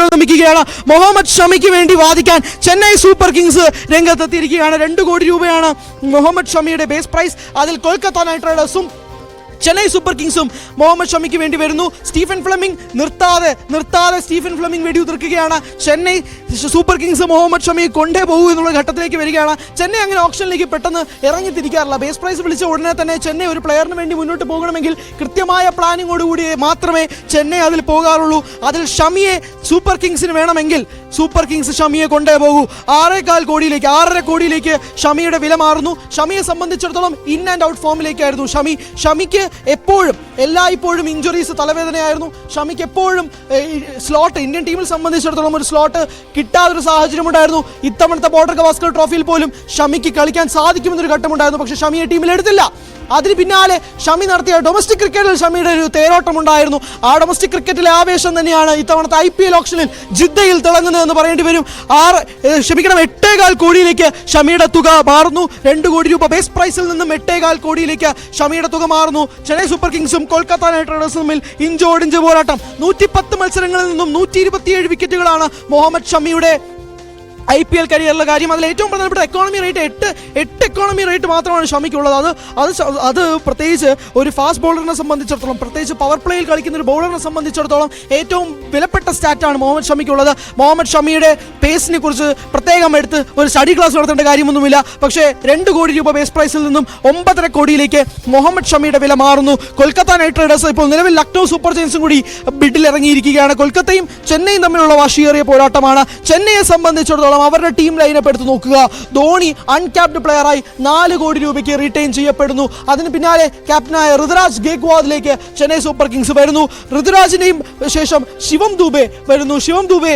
പുരോഗമിക്കുകയാണ്. മുഹമ്മദ് ഷമിക്ക് വേണ്ടി വാദിക്കാൻ ചെന്നൈ സൂപ്പർ കിങ്സ് രംഗത്തെത്തിയിരിക്കുകയാണ്. 2 കോടി രൂപയാണ് മുഹമ്മദ് ഷമിയുടെ ബേസ് പ്രൈസ്. അതിൽ കൊൽക്കത്ത നൈറ്റ് റൈഡേഴ്സും ചെന്നൈ സൂപ്പർ കിങ്സും മുഹമ്മദ് ഷമിക്ക് വേണ്ടി വരുന്നു. സ്റ്റീഫൻ ഫ്ലെമിംഗ് നിർത്താതെ സ്റ്റീഫൻ ഫ്ലെമിംഗ് വെടിയുതിർക്കുകയാണ്. ചെന്നൈ സൂപ്പർ കിങ്സ് മുഹമ്മദ് ഷമിയെ കൊണ്ടേ പോകും എന്നുള്ള ഘട്ടത്തിലേക്ക് വരികയാണ്. ചെന്നൈ അങ്ങനെ ഓപ്ഷനിലേക്ക് പെട്ടെന്ന് ഇറങ്ങിത്തിരിക്കാറില്ല. ബേസ് പ്രൈസ് വിളിച്ച ഉടനെ തന്നെ ചെന്നൈ ഒരു പ്ലെയറിന് വേണ്ടി മുന്നോട്ട് പോകണമെങ്കിൽ കൃത്യമായ പ്ലാനിങ്ങോടുകൂടി മാത്രമേ ചെന്നൈ അതിൽ പോകാറുള്ളൂ. അതിൽ ഷമിയെ സൂപ്പർ കിങ്സിന് വേണമെങ്കിൽ സൂപ്പർ കിങ്സ് ഷമിയെ കൊണ്ടേ പോകൂ. 6.25 കോടിയിലേക്ക് ഷമിയുടെ വില മാറുന്നു. ഷമിയെ സംബന്ധിച്ചിടത്തോളം ഇൻ ആൻഡ് ഔട്ട് ഫോമിലേക്കായിരുന്നു ഷമിക്ക് എല്ലായ്പ്പോഴും ഇഞ്ചുറീസ് തലവേദനയായിരുന്നു. ഷമിക്ക് എപ്പോഴും സ്ലോട്ട് ഇന്ത്യൻ ടീമിൽ സംബന്ധിച്ചിടത്തോളം ഒരു സ്ലോട്ട് കിട്ടാതൊരു സാഹചര്യം ഉണ്ടായിരുന്നു. ഇത്തവണത്തെ ബോർഡർ ഗവാസ്കർ ട്രോഫിയിൽ പോലും ഷമിക്ക് കളിക്കാൻ സാധിക്കുമെന്നൊരു ഘട്ടമുണ്ടായിരുന്നു. പക്ഷേ ഷമിയെ ടീമിൽ എടുത്തില്ല. അതിന് പിന്നാലെ ഷമി നടത്തിയ ഡൊമസ്റ്റിക് ക്രിക്കറ്റിൽ ഷമിയുടെ ഒരു തേരോട്ടം ഉണ്ടായിരുന്നു. ആ ഡൊമസ്റ്റിക് ക്രിക്കറ്റിലെ ആവേശം തന്നെയാണ് ഇത്തവണത്തെ IPL ഓപ്ഷനിൽ ജിദ്ദയിൽ തിളങ്ങുന്നതെന്ന് പറയേണ്ടി വരും. 8.25 കോടിയിലേക്ക് ഷമിയുടെ തുക മാറുന്നു. 2 കോടി രൂപ ബേസ് പ്രൈസിൽ നിന്നും 8.25 കോടിയിലേക്ക് ഷമിയുടെ തുക മാറുന്നു. ചെന്നൈ സൂപ്പർ കിങ്സും കൊൽക്കത്ത നൈറ്റ് റൈഡേഴ്സും തമ്മിൽ ഇഞ്ചോടിഞ്ച് പോരാട്ടം. 110 മത്സരങ്ങളിൽ നിന്നും 127 വിക്കറ്റുകളാണ് മുഹമ്മദ് ഷമിയുടെ IPL കരിയറിലെ കാര്യം. അതിൽ ഏറ്റവും പ്രധാനപ്പെട്ട എക്കോണമി റേറ്റ് 8 എക്കോണമി റേറ്റ് മാത്രമാണ് ഷമിക്കുള്ളത്. അത് പ്രത്യേകിച്ച് ഒരു ഫാസ്റ്റ് ബോളറിനെ സംബന്ധിച്ചിടത്തോളം, പ്രത്യേകിച്ച് പവർ പ്ലേയിൽ കളിക്കുന്ന ഒരു ബൗളറിനെ സംബന്ധിച്ചിടത്തോളം ഏറ്റവും വിലപ്പെട്ട സ്റ്റാറ്റാണ് മുഹമ്മദ് ഷമിക്കുള്ളത്. മുഹമ്മദ് ഷമിയുടെ പേസിനെ കുറിച്ച് പ്രത്യേകം എടുത്ത് ഒരു സ്റ്റഡി ക്ലാസ് നടത്തേണ്ട കാര്യമൊന്നുമില്ല. പക്ഷേ 2 കോടി രൂപ ബേസ് പ്രൈസിൽ നിന്നും 9.5 കോടിയിലേക്ക് മുഹമ്മദ് ഷമിയുടെ വില മാറുന്നു. കൊൽക്കത്ത നൈറ്റ് റൈഡേഴ്സ് ഇപ്പോൾ നിലവിൽ ലക്നൗ സൂപ്പർ ജയൻസും കൂടി ബിഡിൽ ഇറങ്ങിയിരിക്കുകയാണ്. കൊൽക്കത്തയും ചെന്നൈയും തമ്മിലുള്ള വാശിയേറിയ പോരാട്ടമാണ്. ചെന്നൈയെ സംബന്ധിച്ചിടത്തോളം അവരുടെ ടീം ലൈനപ്പ് എടുത്ത് നോക്കുക. ധോണി അൺക്യാപ്ഡ് പ്ലെയറായി 4 കോടി രൂപയ്ക്ക് റീറ്റെയിൻ ചെയ്യപ്പെടുന്നു. അതിന് പിന്നാലെ ക്യാപ്റ്റനായ ഋതുരാജ് ഗേക്വാദിലേക്ക് ചെന്നൈ സൂപ്പർ കിങ്സ് വരുന്നു. ഋതുരാജിന്റെയും ശേഷം ശിവം ദുബെ വരുന്നു. ശിവം ദുബെ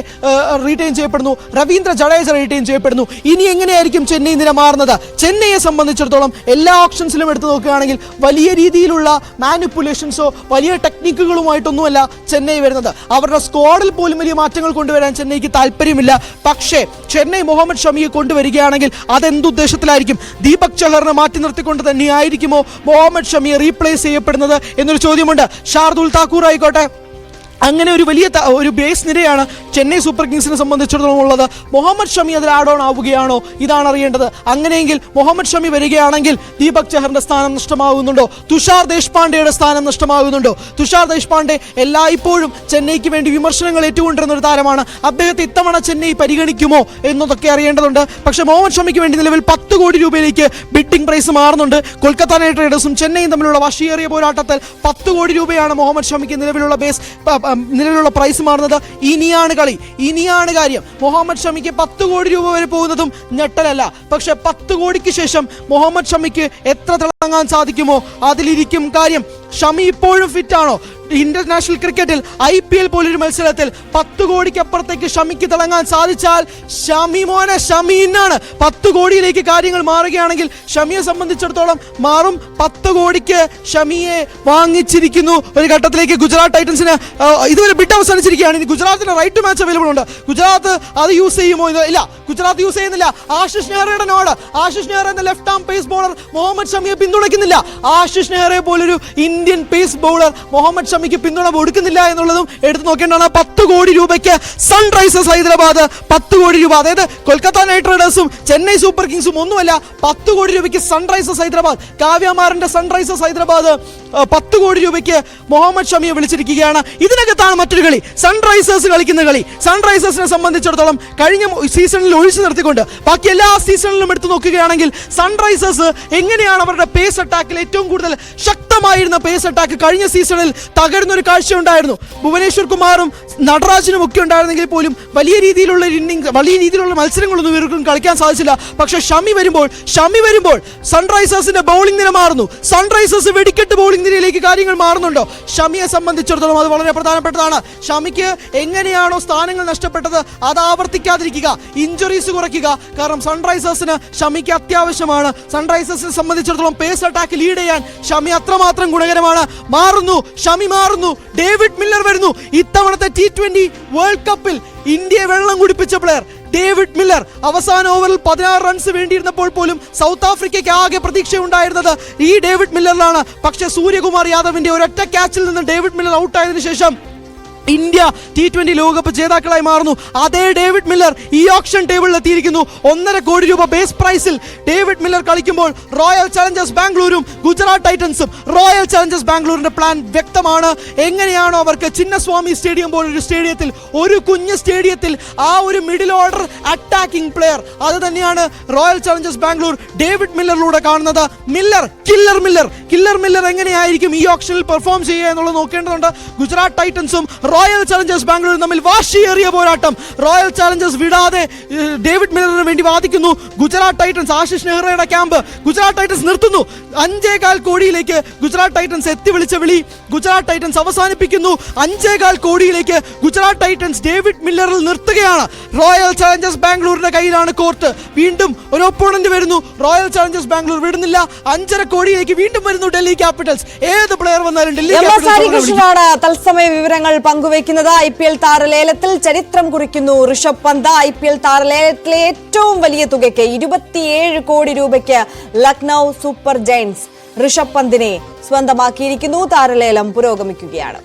റീറ്റെയിൻ ചെയ്യപ്പെടുന്നു. രവീന്ദ്ര ജഡേജ റീറ്റെയിൻ ചെയ്യപ്പെടുന്നു. ഇനി എങ്ങനെയായിരിക്കും ചെന്നൈ നില മാറുന്നത്? ചെന്നൈയെ സംബന്ധിച്ചിടത്തോളം എല്ലാ ഓപ്ഷൻസിലും എടുത്തു നോക്കുകയാണെങ്കിൽ വലിയ രീതിയിലുള്ള മാനിപ്പുലേഷൻസോ വലിയ ടെക്നിക്കുകളുമായിട്ടൊന്നുമല്ല ചെന്നൈ വരുന്നത്. അവരുടെ സ്ക്വാഡിൽ പോലും വലിയ മാറ്റങ്ങൾ കൊണ്ടുവരാൻ ചെന്നൈക്ക് താല്പര്യമില്ല. പക്ഷേ ചെന്നൈ മുഹമ്മദ് ഷമിയെ കൊണ്ടുവരികയാണെങ്കിൽ അതെന്തുദ്ദേശത്തിലായിരിക്കും? ദീപക് ചഹറിനെ മാറ്റി നിർത്തിക്കൊണ്ട് തന്നെയായിരിക്കുമോ മുഹമ്മദ് ഷമിയെ റീപ്ലേസ് ചെയ്യപ്പെടുന്നത് എന്നൊരു ചോദ്യമുണ്ട്. ഷാർദുൽ താക്കൂർ ആയിക്കോട്ടെ, അങ്ങനെ ഒരു വലിയ ഒരു ബേസ് നിരയാണ് ചെന്നൈ സൂപ്പർ കിങ്സിനെ സംബന്ധിച്ചിടത്തോളം ഉള്ളത്. മുഹമ്മദ് ഷമി അതിൽ ആഡ് ഓൺ ആവുകയാണോ? ഇതാണ് അറിയേണ്ടത്. അങ്ങനെയെങ്കിൽ മുഹമ്മദ് ഷമി വരികയാണെങ്കിൽ ദീപക് ചഹറിന്റെ സ്ഥാനം നഷ്ടമാകുന്നുണ്ടോ? തുഷാർ ദേശ്പാണ്ഡെയുടെ സ്ഥാനം നഷ്ടമാകുന്നുണ്ടോ? തുഷാർ ദേശ്പാണ്ഡെ എല്ലായ്പ്പോഴും ചെന്നൈക്ക് വേണ്ടി വിമർശനങ്ങൾ ഏറ്റുകൊണ്ടിരുന്ന ഒരു താരമാണ്. അദ്ദേഹത്തെ ഇത്തവണ ചെന്നൈ പരിഗണിക്കുമോ എന്നതൊക്കെ അറിയേണ്ടതുണ്ട്. പക്ഷേ മുഹമ്മദ് ഷമിക്ക് വേണ്ടി നിലവിൽ 10 കോടി രൂപയിലേക്ക് ബിഡിംഗ് പ്രൈസ് മാറുന്നുണ്ട്. കൊൽക്കത്ത നൈറ്റ് റൈഡേഴ്സും ചെന്നൈയും തമ്മിലുള്ള വാശിയേറിയ പോരാട്ടത്തിൽ 10 കോടി രൂപയാണ് മുഹമ്മദ് ഷമിക്ക് നിലവിലുള്ള പ്രൈസ് മാറുന്നത്. ഇനിയാണ് കാര്യം. മുഹമ്മദ് ഷമിക്ക് 10 കോടി രൂപ വരെ പോകുന്നതും ഞെട്ടലല്ല. പക്ഷെ 10 കോടിക്ക് ശേഷം മുഹമ്മദ് ഷമിക്ക് എത്ര തിളങ്ങാൻ സാധിക്കുമോ അതിലിരിക്കും കാര്യം. ഷമി ഇപ്പോഴും ഫിറ്റാണോ? ഇന്റർനാഷണൽ ക്രിക്കറ്റിൽ IPL പോലൊരു മത്സരത്തിൽ 10 കോടിക്കപ്പുറത്തേക്ക് ഷമിക്ക് തിളങ്ങാൻ സാധിച്ചാൽ ഷമി മോനെ ഷമീനാണ്. 10 കോടിയിലേക്ക് കാര്യങ്ങൾ മാറുകയാണെങ്കിൽ ഷമിയെ സംബന്ധിച്ചിടത്തോളം മാറും. 10 കോടിക്ക് ഷമിയെ വാങ്ങിച്ചിരിക്കുന്നു. ഒരു ഘട്ടത്തിലേക്ക് ഗുജറാത്ത് ടൈറ്റൻസിന് ഇതുവരെ ബിഡ് അവസാനിച്ചിരിക്കുകയാണ്. ഇനി ഗുജറാത്തിന് റൈറ്റ് ടു മാച്ച് അവൈലബിൾ ഉണ്ട്. ഗുജറാത്ത് അത് യൂസ് ചെയ്യുമോ? ഇല്ല, ഗുജറാത്ത് യൂസ് ചെയ്യുന്നില്ല. ആശിഷ് നെഹ്റയുടെ നോട്. ആശിഷ് നെഹ്റ എന്ന left arm pace bowler Muhammad ഷമിയെ പിന്തുണയ്ക്കുന്നില്ല. ആശിഷ് നെഹ്റയെ പോലൊരു ഇന്ത്യൻ പേസ് ബൗളർ മുഹമ്മദ് ഷമിക്ക് പിന്തുണ കൊടുക്കുന്നില്ല എന്നുള്ളതും എടുത്തു നോക്കേണ്ടതാണ്. 10 കോടി രൂപയ്ക്ക് സൺറൈസേഴ്സ് ഹൈദരാബാദ് 10 കോടി രൂപ, അതായത് കൊൽക്കത്ത നൈറ്റ് റൈഡേഴ്സും ചെന്നൈ സൂപ്പർ കിങ്സും ഒന്നുമല്ല, 10 കോടി രൂപയ്ക്ക് സൺറൈസേഴ്സ് ഹൈദരാബാദ്, കാവ്യമാറിന്റെ സൺറൈസേഴ്സ് ഹൈദരാബാദ് 10 കോടി രൂപയ്ക്ക് മുഹമ്മദ് ഷമിയെ വിളിച്ചിരിക്കുകയാണ്. ഇതിനകത്താണ് മറ്റൊരു കളി, സൺറൈസേഴ്സ് കളിക്കുന്ന കളി. സൺറൈസേഴ്സിനെ സംബന്ധിച്ചിടത്തോളം കഴിഞ്ഞ സീസണിൽ ഒഴിച്ചു നിർത്തിക്കൊണ്ട് ബാക്കി എല്ലാ സീസണിലും എടുത്തു നോക്കുകയാണെങ്കിൽ സൺറൈസേഴ്സ് എങ്ങനെയാണ് അവരുടെ പേസ് അറ്റാക്കിൽ ഏറ്റവും കൂടുതൽ ശക്തമായിരുന്ന പേസ് അറ്റാക്ക് കഴിഞ്ഞ സീസണിൽ തകരുന്ന ഒരു കാഴ്ച ഉണ്ടായിരുന്നു. ഭുവനേശ്വർ കുമാറും നടരാജനും ഒക്കെ ഉണ്ടായിരുന്നെങ്കിൽ പോലും വലിയ രീതിയിലുള്ള മത്സരങ്ങളൊന്നും ഇവർക്കും കളിക്കാൻ സാധിച്ചില്ല. പക്ഷേ ഷമി വരുമ്പോൾ സൺറൈസേഴ്സിന്റെ ബൗളിംഗ് നില മാറുന്നു. സൺറൈസേഴ്സ് വെടിക്കെട്ട് ബൗളിംഗ് നിരയിലേക്ക് കാര്യങ്ങൾ മാറുന്നുണ്ടോ? ഷമിയെ സംബന്ധിച്ചിടത്തോളം അത് വളരെ പ്രധാനപ്പെട്ടതാണ്. ഷമിക്ക് എങ്ങനെയാണോ സ്ഥാനങ്ങൾ നഷ്ടപ്പെട്ടത് അത് ആവർത്തിക്കാതിരിക്കുക, ഇഞ്ചുറീസ് കുറയ്ക്കുക. കാരണം സൺറൈസേഴ്സിന് ഷമിക്ക് അത്യാവശ്യമാണ്. സൺറൈസേഴ്സിനെ സംബന്ധിച്ചിടത്തോളം പേസ് അറ്റാക്ക് ലീഡ് ചെയ്യാൻ ഷമി അത്രമാത്രം ഗുണകരമാണ്. ഷമി മാറുന്നു. ഡേവിഡ് മില്ലർ വരുന്നു. ഇത്തവണത്തെ T20 വേൾഡ് കപ്പിൽ ഇന്ത്യയെ വെള്ളം കുടിപ്പിച്ച പ്ലെയർ ഡേവിഡ് മില്ലർ. അവസാന ഓവറിൽ 16 റൺസ് വേണ്ടിയിരുന്നപ്പോൾ പോലും സൗത്ത് ആഫ്രിക്കയ്ക്ക് ആകെ പ്രതീക്ഷയുണ്ടായിരുന്നത് ഈ ഡേവിഡ് മില്ലറിലാണ്. പക്ഷേ സൂര്യകുമാർ യാദവിന്റെ ഒരൊറ്റ ക്യാച്ചിൽ നിന്ന് ഡേവിഡ് മില്ലർ ഔട്ടായതിനു ശേഷം ഇന്ത്യ T20 ലോകകപ്പ് ജേതാക്കളായി മാറുന്നു. അതേ ഡേവിഡ് മില്ലർ ഈ ഓപ്ഷൻ ടേബിളിൽ എത്തിയിരിക്കുന്നു. 1.5 കോടി രൂപ ബേസ് പ്രൈസിൽ ഡേവിഡ് മില്ലർ കളിക്കുമ്പോൾ റോയൽ ചലഞ്ചേഴ്സ് ബാംഗ്ലൂരും ഗുജറാത്ത് ടൈറ്റൻസും. റോയൽ ചലഞ്ചേഴ്സ് ബാംഗ്ലൂരിന്റെ പ്ലാൻ വ്യക്തമാണ്. എങ്ങനെയാണോ അവർക്ക് ചിന്നസ്വാമി സ്റ്റേഡിയം പോലൊരു സ്റ്റേഡിയത്തിൽ, ഒരു കുഞ്ഞ് സ്റ്റേഡിയത്തിൽ ആ ഒരു മിഡിൽ ഓർഡർ അറ്റാക്കിംഗ് പ്ലെയർ, അത് തന്നെയാണ് റോയൽ ചലഞ്ചേഴ്സ് ബാംഗ്ലൂർ ഡേവിഡ് മില്ലറിലൂടെ കാണുന്നത്. കില്ലർ മില്ലർ എങ്ങനെയായിരിക്കും ഈ ഓപ്ഷനിൽ പെർഫോം ചെയ്യുക എന്നുള്ളത് നോക്കേണ്ടതുണ്ട്. ഗുജറാത്ത് ടൈറ്റൻസും റോയൽ ചലഞ്ചേഴ്സ് ബാംഗ്ലൂരും തമ്മിൽ വാശിയേറിയ പോരാട്ടം. റോയൽ ചലഞ്ചേഴ്സ് വിടാതെ ഡേവിഡ് മില്ലറിന് വേണ്ടി വാദിക്കുന്നു. ഗുജറാത്ത് ടൈറ്റൻസ്, ആശിഷ് നെഹ്റയുടെ ക്യാമ്പ് ഗുജറാത്ത് ടൈറ്റൻസ് നിർത്തുന്നു. 5.25 കോടിയിലേക്ക് ഗുജറാത്ത് ടൈറ്റൻസ് എത്തി വിളിച്ച വിളി ഗുജറാത്ത് ടൈറ്റൻസ് അവസാനിപ്പിക്കുന്നു. 5.25 കോടിയിലേക്ക് ഗുജറാത്ത് ടൈറ്റൻസ് ഡേവിഡ് മില്ലറിൽ നിർത്തുകയാണ്. റോയൽ ചലഞ്ചേഴ്സ് ബാംഗ്ലൂരിന്റെ കയ്യിലാണ് കോർട്ട്. വീണ്ടും ഒരു ഒപ്പോണന്റ് വരുന്നു. റോയൽ ചലഞ്ചേഴ്സ് ബാംഗ്ലൂർ വിടുന്നില്ല. 5.5 കോടിയിലേക്ക് വീണ്ടും വരുന്നു ഡൽഹി ക്യാപിറ്റൽസ്. ഏത് പ്ലെയർ വന്നാലും ഡൽഹി ക്യാപിറ്റൽസ് തത്സമയ വിവരങ്ങൾ പങ്കുവയ്ക്കുന്നത്. IPL താരലേലത്തിൽ ചരിത്രം കുറിക്കുന്നു ഋഷഭ് പന്ത്. IPL താരലേലത്തിലെ ഏറ്റവും വലിയ തുകയ്ക്ക് 27 കോടി രൂപയ്ക്ക് ലക്നൗ സൂപ്പർ ജയന്റ്സ് ഋഷഭ് പന്തിനെ സ്വന്തമാക്കിയിരിക്കുന്നു. താരലേലം പുരോഗമിക്കുകയാണ്.